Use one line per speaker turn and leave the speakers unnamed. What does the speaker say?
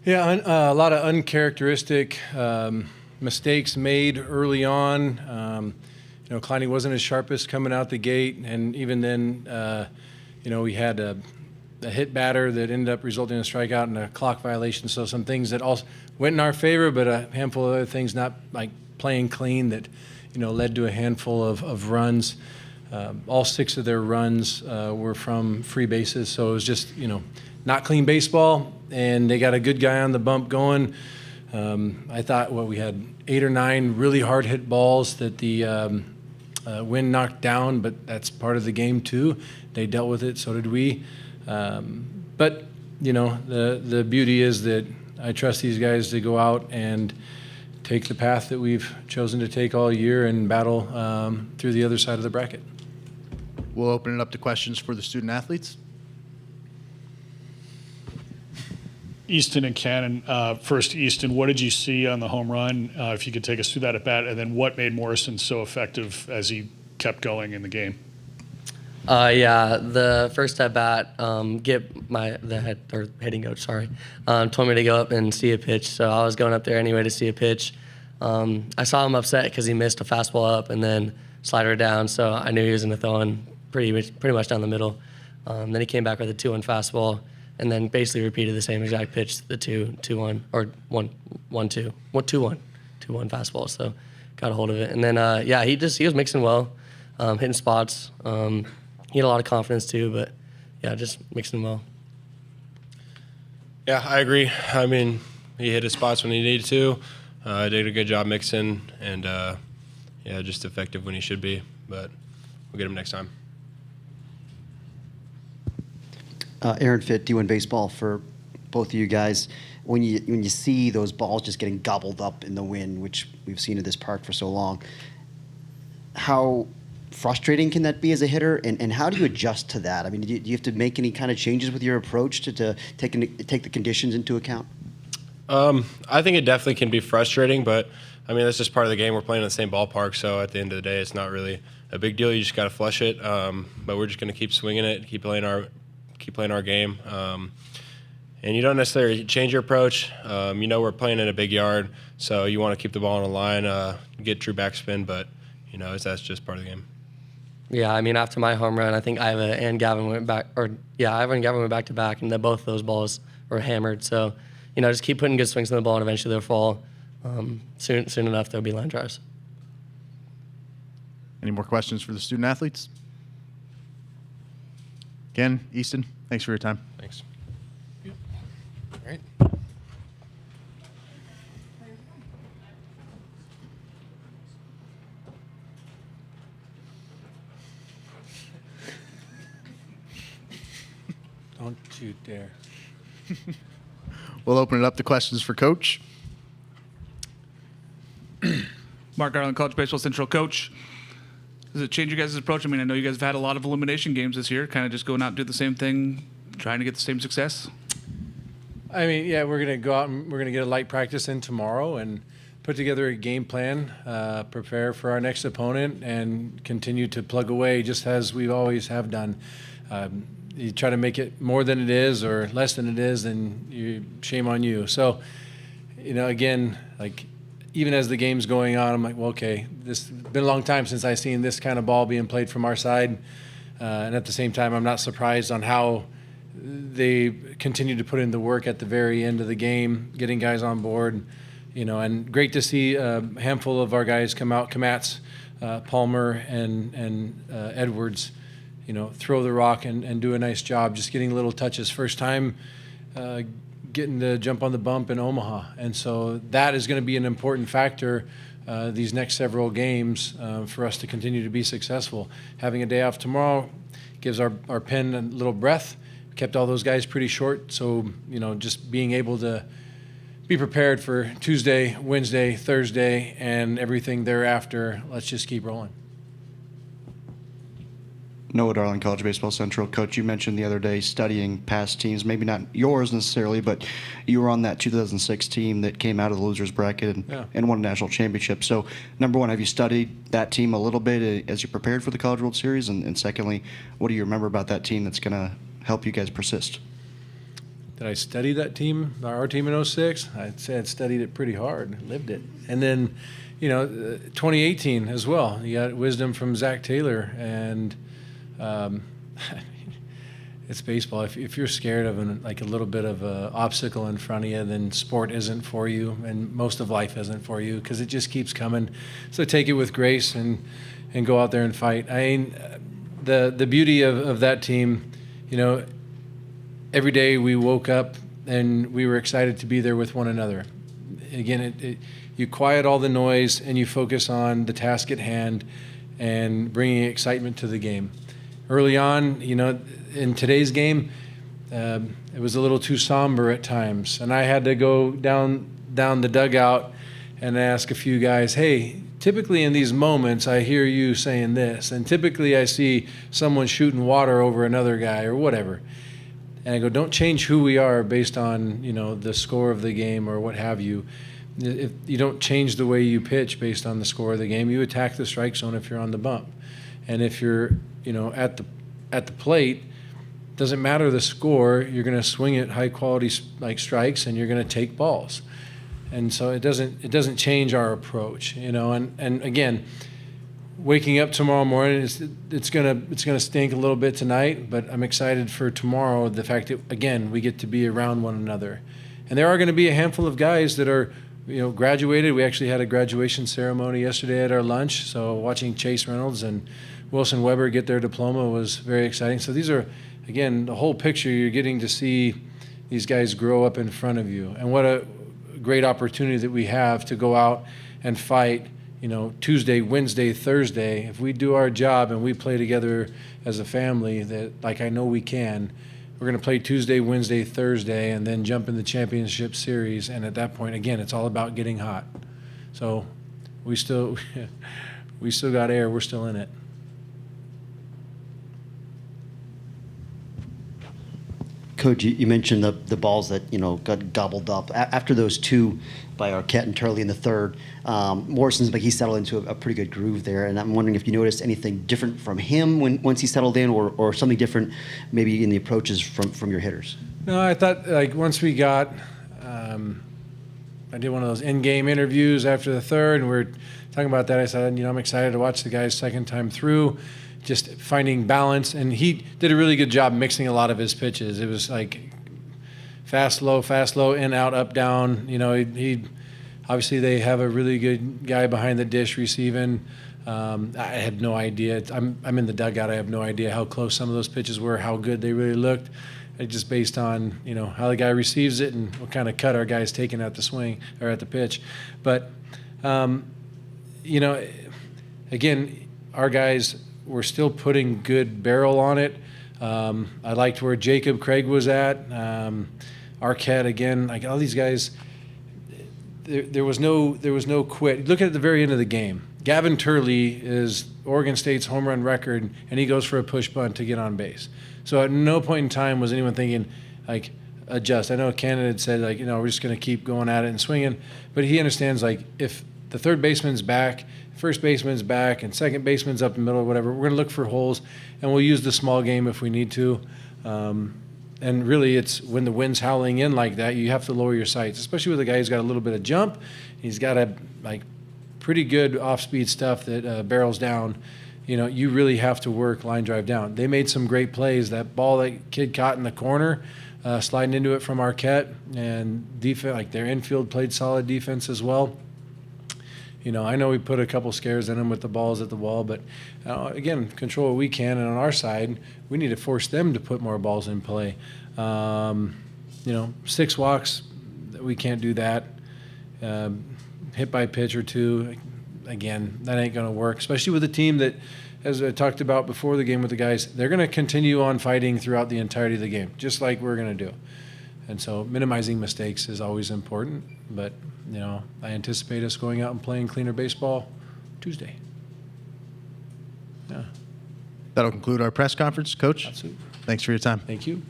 Yeah, a lot of uncharacteristic mistakes made early on. Kleine wasn't his sharpest coming out the gate, and even then, we had a hit batter that ended up resulting in a strikeout and a clock violation. So some things that all went in our favor, but a handful of other things not like playing clean that, led to a handful of runs. All 6 of their runs were from free bases, so it was just, not clean baseball, and they got a good guy on the bump going. I thought we had 8 or 9 really hard hit balls that the wind knocked down, but that's part of the game too. They dealt with it, so did we. But the beauty is that I trust these guys to go out and take the path that we've chosen to take all year and battle through the other side of the bracket.
We'll open it up to questions for the student athletes.
Easton and Cannon. First, Easton, what did you see on the home run? If you could take us through that at bat, and then what made Morrison so effective as he kept going in the game?
The first at bat, hitting coach, told me to go up and see a pitch. So I was going up there anyway to see a pitch. I saw him upset because he missed a fastball up and then slider down. So I knew he was going to throw in pretty much down the middle. Then he came back with a 2-1 fastball, and then basically repeated the same exact pitch, the 2-1 or 1-2, 2-1 fastball. So got a hold of it, and then he was mixing well, hitting spots. He had a lot of confidence too, but just mixing well.
Yeah, I agree. I mean, he hit his spots when he needed to. Did a good job mixing, and just effective when he should be. But we'll get him next time.
Aaron Fitt, D1 Baseball for both of you guys. When you see those balls just getting gobbled up in the wind, which we've seen at this park for so long, how frustrating can that be as a hitter, and how do you adjust to that? I mean, do you have to make any kind of changes with your approach to take the conditions into account?
I think it definitely can be frustrating, but I mean, that's just part of the game. We're playing in the same ballpark, so at the end of the day, it's not really a big deal. You just got to flush it, but we're just going to keep swinging it, keep playing our game, and you don't necessarily change your approach. We're playing in a big yard, so you want to keep the ball on the line, get true backspin, but that's just part of the game.
Yeah, I mean, after my home run, I think Iva and Gavin went back, Iva and Gavin went back to back, and both those balls were hammered. So, just keep putting good swings on the ball, and eventually they'll fall. Soon enough, there'll be line drives.
Any more questions for the student athletes? Again, Easton, thanks for your time.
Thanks.
All right. Don't you dare.
We'll open it up to questions for Coach.
Mark Garland, College Baseball Central coach. Does it change your guys' approach? I mean, I know you guys have had a lot of elimination games this year, kind of just going out and do the same thing, trying to get the same success.
I mean, yeah, we're going to go out and we're going to get a light practice in tomorrow and put together a game plan, prepare for our next opponent, and continue to plug away just as we always have done. You try to make it more than it is or less than it is, then shame on you. So, again, like even as the game's going on, I'm like, well, okay, this has been a long time since I've seen this kind of ball being played from our side. And at the same time, I'm not surprised on how they continue to put in the work at the very end of the game, getting guys on board, and great to see a handful of our guys come out, Kamats, Palmer, and Edwards, throw the rock and do a nice job, just getting little touches. First time getting to jump on the bump in Omaha. And so that is going to be an important factor these next several games for us to continue to be successful. Having a day off tomorrow gives our pen a little breath. Kept all those guys pretty short, so just being able to be prepared for Tuesday, Wednesday, Thursday, and everything thereafter. Let's just keep rolling.
Noah Darling, College Baseball Central. Coach, you mentioned the other day studying past teams, maybe not yours necessarily, but you were on that 2006 team that came out of the losers bracket and won a national championship. So, number one, have you studied that team a little bit as you prepared for the College World Series? And secondly, what do you remember about that team that's going to help you guys persist?
did I study that team, our team in 06? I'd say I'd studied it pretty hard, lived it. And then, 2018 as well. You got wisdom from Zach Taylor, and it's baseball. If you're scared of a little bit of an obstacle in front of you, then sport isn't for you, and most of life isn't for you because it just keeps coming. So take it with grace and go out there and fight. I mean, the beauty of that team, every day we woke up and we were excited to be there with one another. Again, you quiet all the noise and you focus on the task at hand and bringing excitement to the game. Early on, in today's game, it was a little too somber at times, and I had to go down the dugout and ask a few guys, hey, typically in these moments I hear you saying this, and typically I see someone shooting water over another guy or whatever. And I go, don't change who we are based on, the score of the game or what have you. If you don't change the way you pitch based on the score of the game, you attack the strike zone if you're on the bump. And if you're, at the plate, doesn't matter the score, you're going to swing at high quality strikes and you're going to take balls. And so it doesn't change our approach, and again, waking up tomorrow morning, it's gonna stink a little bit tonight, but I'm excited for tomorrow. The fact that again we get to be around one another, and there are going to be a handful of guys that are graduated. We actually had a graduation ceremony yesterday at our lunch, so watching Chase Reynolds and Wilson Weber get their diploma was very exciting. So these are again the whole picture. You're getting to see these guys grow up in front of you, and what a great opportunity that we have to go out and fight. Tuesday, Wednesday, Thursday, if we do our job and we play together as a family, that like I know we can, we're going to play Tuesday, Wednesday, Thursday, and then jump in the championship series. And at that point, again, it's all about getting hot. So we still got air. We're still in it.
Coach, you mentioned the balls that got gobbled up after those two by Arquette and Turley in the third. Morrison's he settled into a pretty good groove there, and I'm wondering if you noticed anything different from him once he settled in, or something different maybe in the approaches from your hitters.
No, I thought once we got, I did one of those in-game interviews after the third, and we were talking about that. I said, I'm excited to watch the guys second time through. Just finding balance, and he did a really good job mixing a lot of his pitches. It was fast, low, in, out, up, down. He obviously they have a really good guy behind the dish receiving. I had no idea. I'm in the dugout. I have no idea how close some of those pitches were, how good they really looked. Just based on how the guy receives it and what kind of cut our guy's taking at the swing or at the pitch. But again, our guys. We're still putting good barrel on it. I liked where Jacob Craig was at. Arquette again, all these guys. There was no quit. Look at the very end of the game. Gavin Turley is Oregon State's home run record, and he goes for a push bunt to get on base. So at no point in time was anyone thinking adjust. I know Cannon had said we're just going to keep going at it and swinging, but he understands if the third baseman's back, first baseman's back, and second baseman's up in the middle or whatever, we're going to look for holes, and we'll use the small game if we need to. And really, it's when the wind's howling in like that, you have to lower your sights, especially with a guy who's got a little bit of jump. He's got a pretty good off-speed stuff that barrels down. You really have to work line drive down. They made some great plays. That ball that kid caught in the corner, sliding into it from Arquette, and defense, their infield played solid defense as well. I know we put a couple scares in them with the balls at the wall, but again, control what we can. And on our side, we need to force them to put more balls in play. 6 walks, we can't do that. Hit by pitch or two, again, that ain't going to work, especially with a team that, as I talked about before the game with the guys, they're going to continue on fighting throughout the entirety of the game, just like we're going to do. And so minimizing mistakes is always important, but I anticipate us going out and playing cleaner baseball Tuesday. Yeah.
That'll conclude our press conference, Coach.
Absolutely.
Thanks for your time.
Thank you.